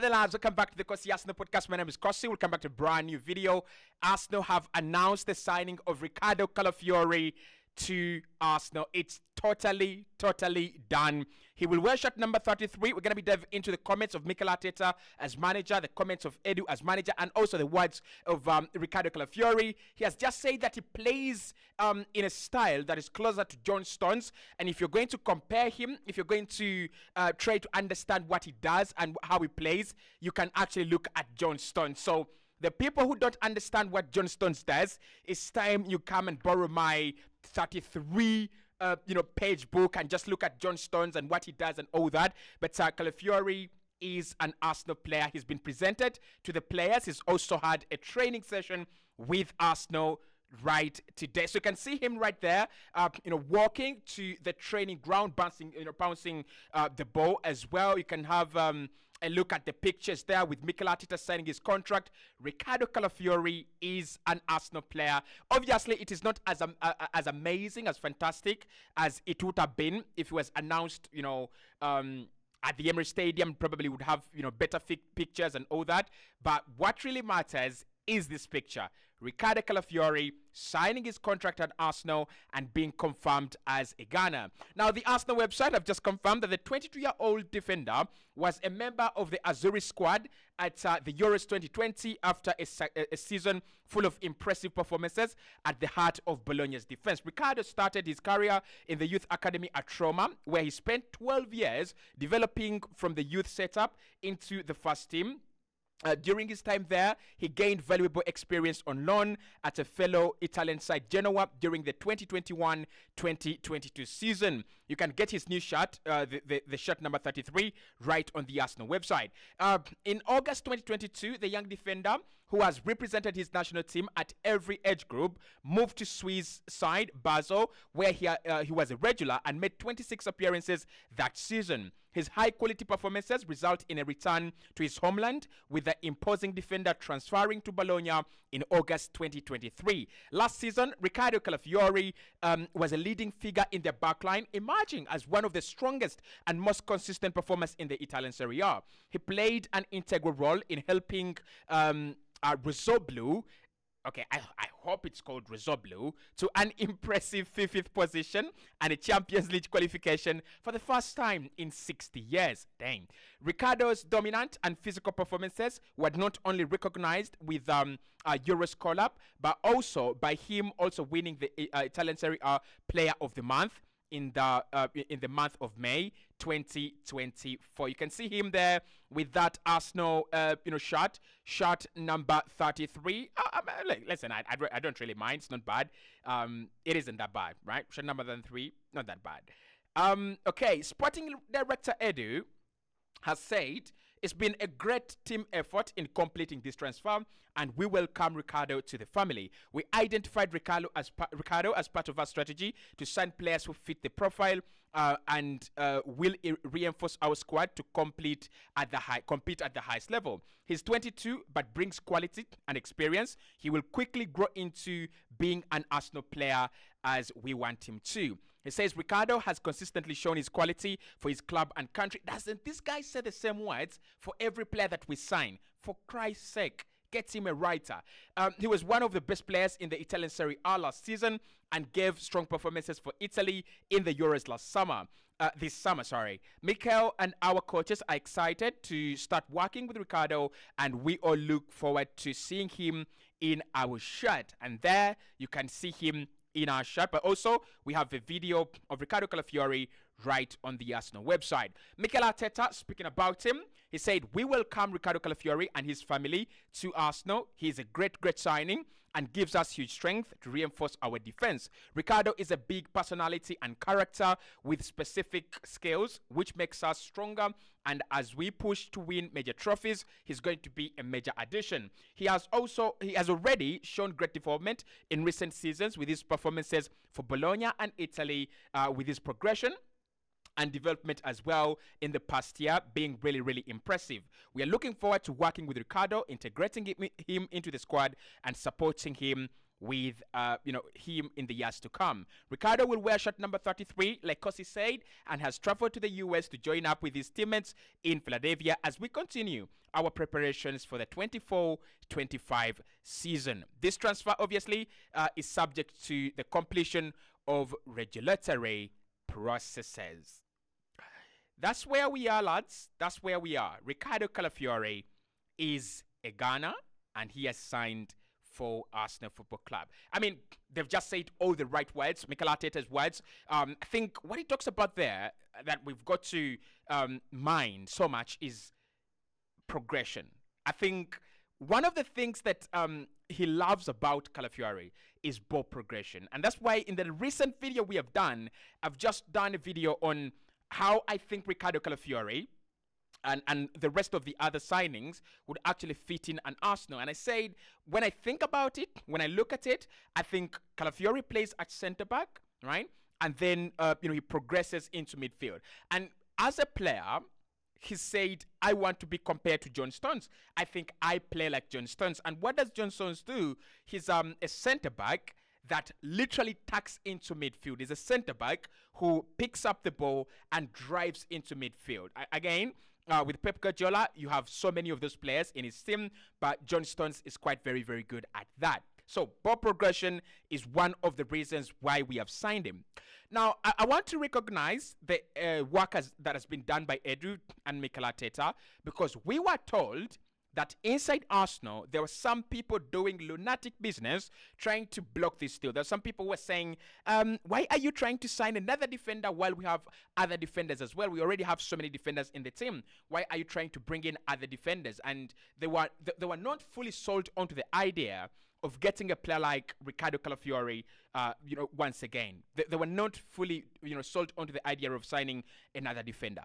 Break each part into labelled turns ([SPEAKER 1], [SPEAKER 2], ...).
[SPEAKER 1] Brother lads, welcome back to the Cossy Arsenal podcast. My name is Cossy. Welcome back to a brand new video. Arsenal have announced the signing of Riccardo Calafiori to Arsenal. It's totally done. He will wear shirt number 33. We're going to be diving into the comments of Mikel Arteta as manager, the comments of Edu as manager, and also the words of Riccardo Calafiori. He has just said that he plays in a style that is closer to John Stones. And if you're going to compare him, if you're going to try to understand what he does and how he plays, you can actually look at John Stones. So the people who don't understand what John Stones does, it's time you come and borrow my 33 page book and just look at John Stones and what he does and all that. But Calafiori is an Arsenal player. He's been presented to the players. He's also had a training session with Arsenal right today. So you can see him right there, walking to the training ground, bouncing the ball as well. You can have a look at the pictures there with Mikel Arteta signing his contract. Riccardo Calafiori is an Arsenal player. Obviously, it is not as amazing, as fantastic as it would have been if it was announced, at the Emirates Stadium. Probably would have, better pictures and all that. But what really matters is this picture. Riccardo Calafiori signing his contract at Arsenal and being confirmed as a Gunner. Now, the Arsenal website have just confirmed that the 22-year-old defender was a member of the Azzurri squad at the Euros 2020 after a season full of impressive performances at the heart of Bologna's defense. Riccardo started his career in the youth academy at Roma, where he spent 12 years developing from the youth setup into the first team. During his time there, he gained valuable experience on loan at a fellow Italian side Genoa during the 2021-2022 season. You can get his new shirt, the shirt number 33, right on the Arsenal website. In August 2022, the young defender, who has represented his national team at every age group, moved to Swiss side Basel, where he was a regular and made 26 appearances that season. His high-quality performances result in a return to his homeland, with the imposing defender transferring to Bologna in August 2023. Last season, Riccardo Calafiori was a leading figure in their backline, emerging as one of the strongest and most consistent performers in the Italian Serie A. He played an integral role in helping Rosoblu, I hope it's called Rosoblu, to an impressive 5th position and a Champions League qualification for the first time in 60 years. Dang. Riccardo's dominant and physical performances were not only recognized with Euros call-up, but also by him also winning the Italian Serie A Player of the Month in the month of May 2024. You can see him there with that Arsenal shirt number 33. Listen, I don't really mind. It's not bad. It isn't that bad, right? Shirt number 33, not that bad. Okay, Sporting Director Edu has said it's been a great team effort in completing this transfer, and we welcome Riccardo to the family. We identified Riccardo as part of our strategy to sign players who fit the profile and will reinforce our squad to compete at the highest level. He's 22 but brings quality and experience. He will quickly grow into being an Arsenal player as we want him to. He says Riccardo has consistently shown his quality for his club and country. Doesn't this guy say the same words for every player that we sign? For Christ's sake, get him a writer. He was one of the best players in the Italian Serie A last season and gave strong performances for Italy in the Euros this summer. Mikel and our coaches are excited to start working with Riccardo, and we all look forward to seeing him in our shirt. And there you can see him in our shirt, but also we have a video of Riccardo Calafiori right on the Arsenal website. Mikel Arteta, speaking about him, he said, we welcome Riccardo Calafiori and his family to Arsenal. He is a great signing and gives us huge strength to reinforce our defense. Riccardo is a big personality and character with specific skills, which makes us stronger. And as we push to win major trophies, he's going to be a major addition. He has already shown great development in recent seasons with his performances for Bologna and Italy, with his progression and development as well in the past year being really impressive. We are looking forward to working with Riccardo, integrating him into the squad and supporting him with him in the years to come. Riccardo will wear shirt number 33, like Cossy said, and has traveled to the US to join up with his teammates in Philadelphia as we continue our preparations for the 24-25 season. This transfer obviously is subject to the completion of regulatory processes. That's where we are, lads. That's where we are. Riccardo Calafiori is a Ghana, and he has signed for Arsenal Football Club. I mean, they've just said all the right words, Mikel Arteta's words. I think what he talks about there that we've got to mind so much is progression. I think one of the things that he loves about Calafiori is ball progression. And that's why in the recent video we have done, I've just done a video on how I think Riccardo Calafiori and the rest of the other signings would actually fit in an Arsenal. And I said, when I think about it, when I look at it, I think Calafiori plays at centre-back, right? And then, he progresses into midfield. And as a player, he said, I want to be compared to John Stones. I think I play like John Stones. And what does John Stones do? He's a centre-back that literally tucks into midfield. He's a centre-back who picks up the ball and drives into midfield. Again, with Pep Guardiola, you have so many of those players in his team, but John Stones is quite very, very good at that. So ball progression is one of the reasons why we have signed him. Now, I want to recognize the work that has been done by Edu and Mikel Arteta, because we were told that inside Arsenal, there were some people doing lunatic business trying to block this deal. There are some people who were saying, why are you trying to sign another defender while we have other defenders as well? We already have so many defenders in the team. Why are you trying to bring in other defenders? And they were not fully sold onto the idea of getting a player like Riccardo Calafiori, once again. They were not fully, sold onto the idea of signing another defender.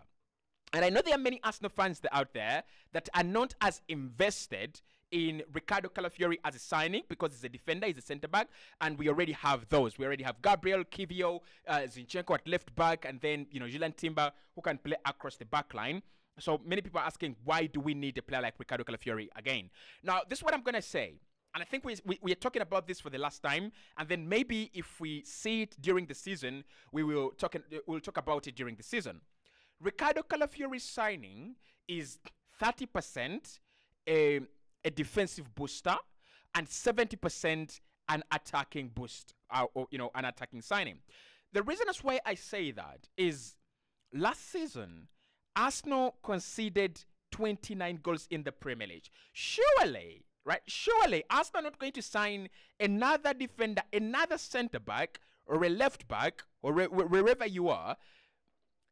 [SPEAKER 1] And I know there are many Arsenal fans out there that are not as invested in Riccardo Calafiori as a signing because he's a defender, he's a centre-back, and we already have those. We already have Gabriel, Kivio, Zinchenko at left-back, and then, Julian Timber, who can play across the back line. So many people are asking, why do we need a player like Riccardo Calafiori again? Now, this is what I'm going to say. And I think we are talking about this for the last time, and then maybe if we see it during the season, we'll talk about it during the season. Riccardo Calafiori's signing is 30% a defensive booster and 70% an attacking boost, an attacking signing. The reason that's why I say that is last season, Arsenal conceded 29 goals in the Premier League. Surely, Arsenal are not going to sign another defender, another centre-back or a left-back or wherever you are,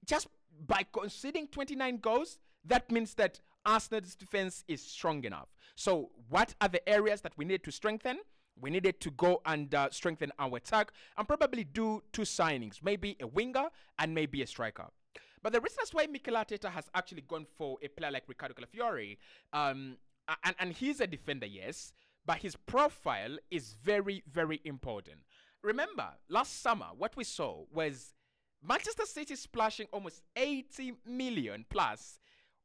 [SPEAKER 1] just by conceding 29 goals. That means that Arsenal's defense is strong enough. So what are the areas that we needed to strengthen? We needed to go and strengthen our attack and probably do two signings, maybe a winger and maybe a striker. But the reason that's why Mikel Arteta has actually gone for a player like Riccardo Calafiori, and he's a defender, yes, but his profile is very, very important. Remember, last summer, what we saw was Manchester City splashing almost 80 million plus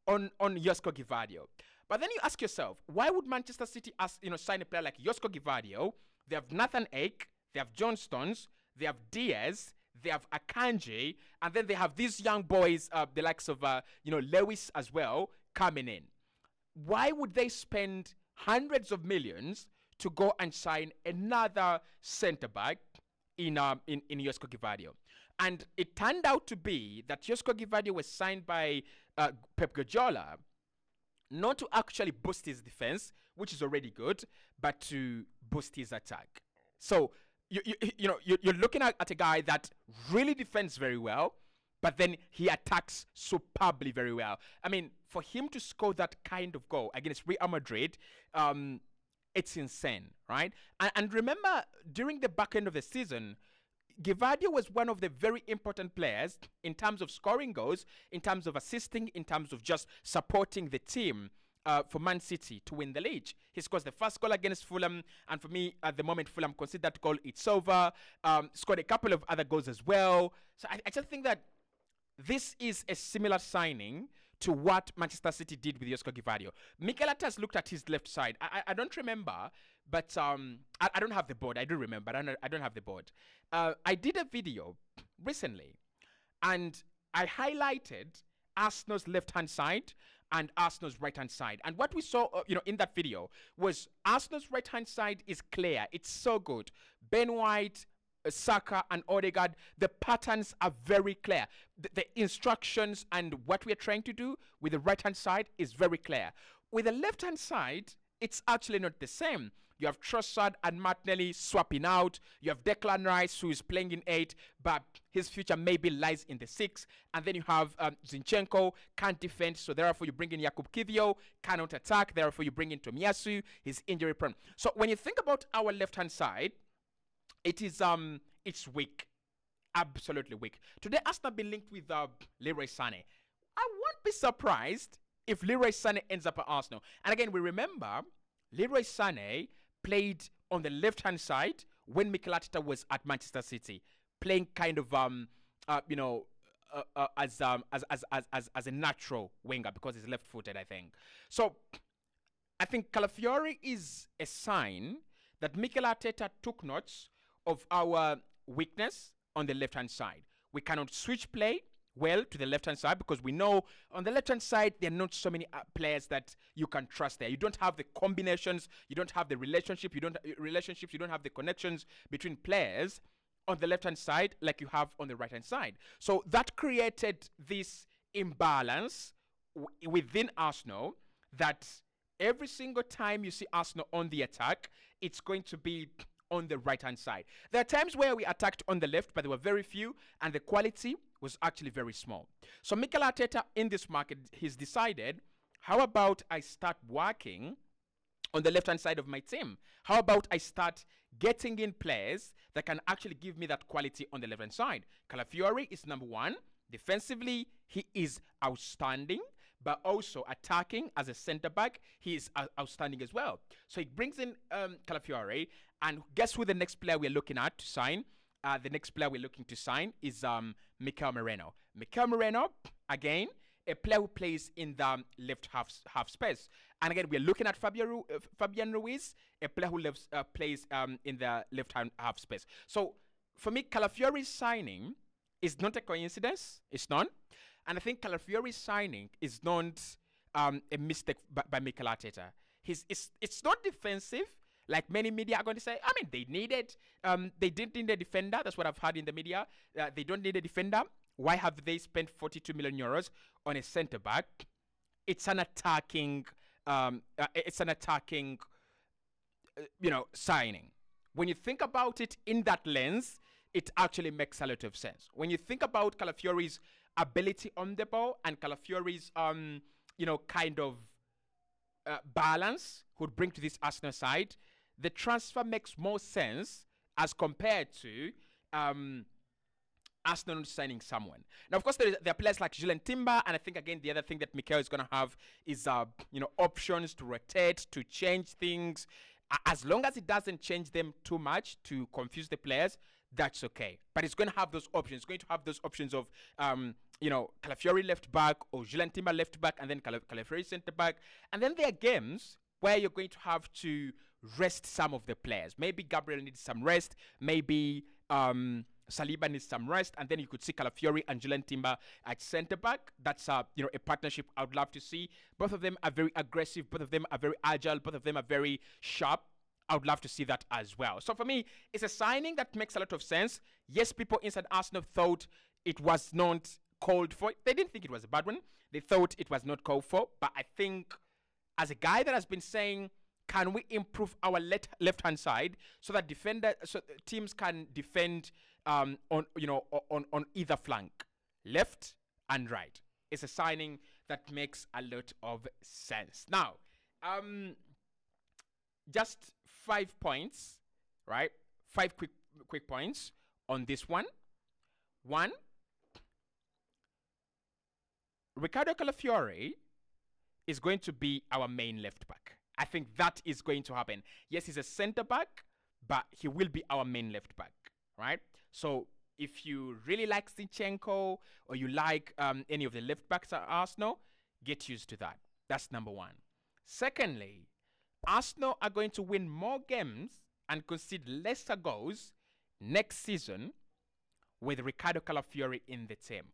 [SPEAKER 1] on Josko Gvardiol. But then you ask yourself, why would Manchester City sign a player like Josko Gvardiol? They have Nathan Ake, they have John Stones, they have Diaz, they have Akanji, and then they have these young boys, the likes of Lewis as well, coming in. Why would they spend hundreds of millions to go and sign another centre-back in Josko Gvardiol? And it turned out to be that Josko Gvardiol was signed by Pep Guardiola not to actually boost his defense, which is already good, but to boost his attack. So you're looking at a guy that really defends very well, but then he attacks superbly very well. I mean, for him to score that kind of goal against Real Madrid, it's insane, right? And remember, during the back end of the season, Gvardiol was one of the very important players in terms of scoring goals, in terms of assisting, in terms of just supporting the team for Man City to win the league. He scores the first goal against Fulham, and for me, at the moment, Fulham concede that goal, it's over. Scored a couple of other goals as well. So I just think that this is a similar signing to what Manchester City did with Josko Gvardiol. Mikel Arteta has looked at his left side. I don't remember, but I don't have the board. I do remember. I don't have the board. I did a video recently, and I highlighted Arsenal's left-hand side and Arsenal's right-hand side. And what we saw, in that video was Arsenal's right-hand side is clear. It's so good. Ben White, Saka, and Odegaard, the patterns are very clear. The instructions and what we're trying to do with the right-hand side is very clear. With the left-hand side, it's actually not the same. You have Trossard and Martinelli swapping out. You have Declan Rice, who is playing in 8, but his future maybe lies in the 6. And then you have Zinchenko, can't defend, so therefore you bring in Jakub Kiwior, cannot attack, therefore you bring in Tomiyasu, he's injury prone. So when you think about our left-hand side, it is it's weak, absolutely weak. Today, Arsenal been linked with Leroy Sané. I won't be surprised if Leroy Sané ends up at Arsenal. And again, we remember Leroy Sané played on the left-hand side when Mikel Arteta was at Manchester City, playing kind of as a natural winger because he's left-footed, I think. So I think Calafiori is a sign that Mikel Arteta took notes of our weakness on the left-hand side. We cannot switch play well to the left-hand side because we know on the left-hand side there are not so many players that you can trust there. You don't have the combinations, you don't have the relationships, you don't have the connections between players on the left-hand side like you have on the right-hand side. So that created this imbalance within Arsenal that every single time you see Arsenal on the attack, it's going to be on the right-hand side. There are times where we attacked on the left, but there were very few, and the quality was actually very small. So Mikel Arteta in this market, he's decided, how about I start working on the left-hand side of my team? How about I start getting in players that can actually give me that quality on the left-hand side? Calafiori is number one. Defensively, he is outstanding, but also attacking as a centre-back, he is outstanding as well. So he brings in Calafiori, and guess who the next player we're looking at to sign? The next player we're looking to sign is Mikel Merino. Mikel Merino, again, a player who plays in the left half space. And again, we're looking at Fabian Ruiz, a player who plays in the left-hand half space. So for me, Calafiori's signing is not a coincidence. It's not. And I think Calafiori's signing is not a mistake by Mikel Arteta. It's not defensive, like many media are going to say. I mean, they didn't need a defender. That's what I've heard in the media. They don't need a defender. Why have they spent 42 million euros on a centre back? It's an attacking, signing. When you think about it in that lens, it actually makes a lot of sense. When you think about Calafiori's ability on the ball and Calafiori's, balance would bring to this Arsenal side, the transfer makes more sense as compared to Arsenal signing someone. Now, of course, there are players like Julian Timber, and I think, again, the other thing that Mikel is going to have is, options to rotate, to change things. As long as it doesn't change them too much to confuse the players, that's okay. But it's going to have those options. It's going to have those options of, Calafiori left back or Julian Timber left back and then Calafiori centre back. And then there are games where you're going to have to rest some of the players. Maybe Gabriel needs some rest. Maybe Saliba needs some rest. And then you could see Calafiori and Julian Timber at centre back. That's a partnership I would love to see. Both of them are very aggressive. Both of them are very agile. Both of them are very sharp. I would love to see that as well. So for me, it's a signing that makes a lot of sense. Yes, people inside Arsenal thought it was not called for. They didn't think it was a bad one. They thought it was not called for. But I think as a guy that has been saying, can we improve our left-hand side so that teams can defend on either flank, left and right? It's a signing that makes a lot of sense. Now, just 5 points, right? 5 quick points on this one. One, Riccardo Calafiori is going to be our main left back. I think that is going to happen. Yes, he's a centre back, but he will be our main left back, right? So if you really like Zinchenko or you like any of the left backs at Arsenal, Get used to that. That's number one. Secondly, Arsenal are going to win more games and concede lesser goals next season with Riccardo Calafiori in the team.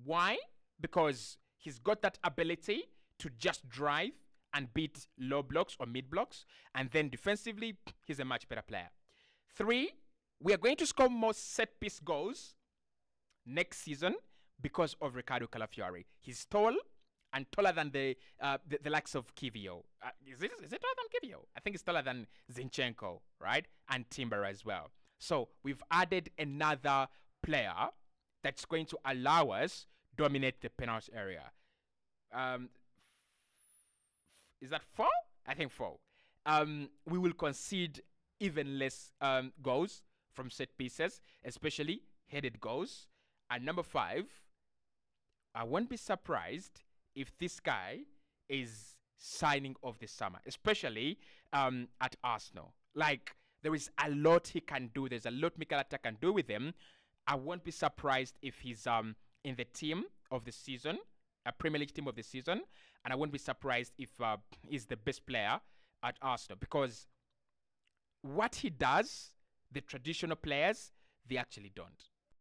[SPEAKER 1] Why? Because he's got that ability to just drive and beat low blocks or mid blocks, and then defensively, he's a much better player. Three, we are going to score more set piece goals next season because of Riccardo Calafiori. He's tall and taller than the likes of Kivio. Is it taller than Kivio? I think it's taller than Zinchenko, right? And Timber as well. So we've added another player that's going to allow us dominate the penalty area. Is that 4? I think 4. We will concede even less goals from set pieces, especially headed goals. And number 5, I won't be surprised if this guy is signing off this summer, especially at Arsenal. Like, there is a lot he can do. There's a lot Mikel Arteta can do with him. I won't be surprised if he's in the team of the season, a Premier League team of the season, and I won't be surprised if he's the best player at Arsenal, because what he does, the traditional players, they actually don't.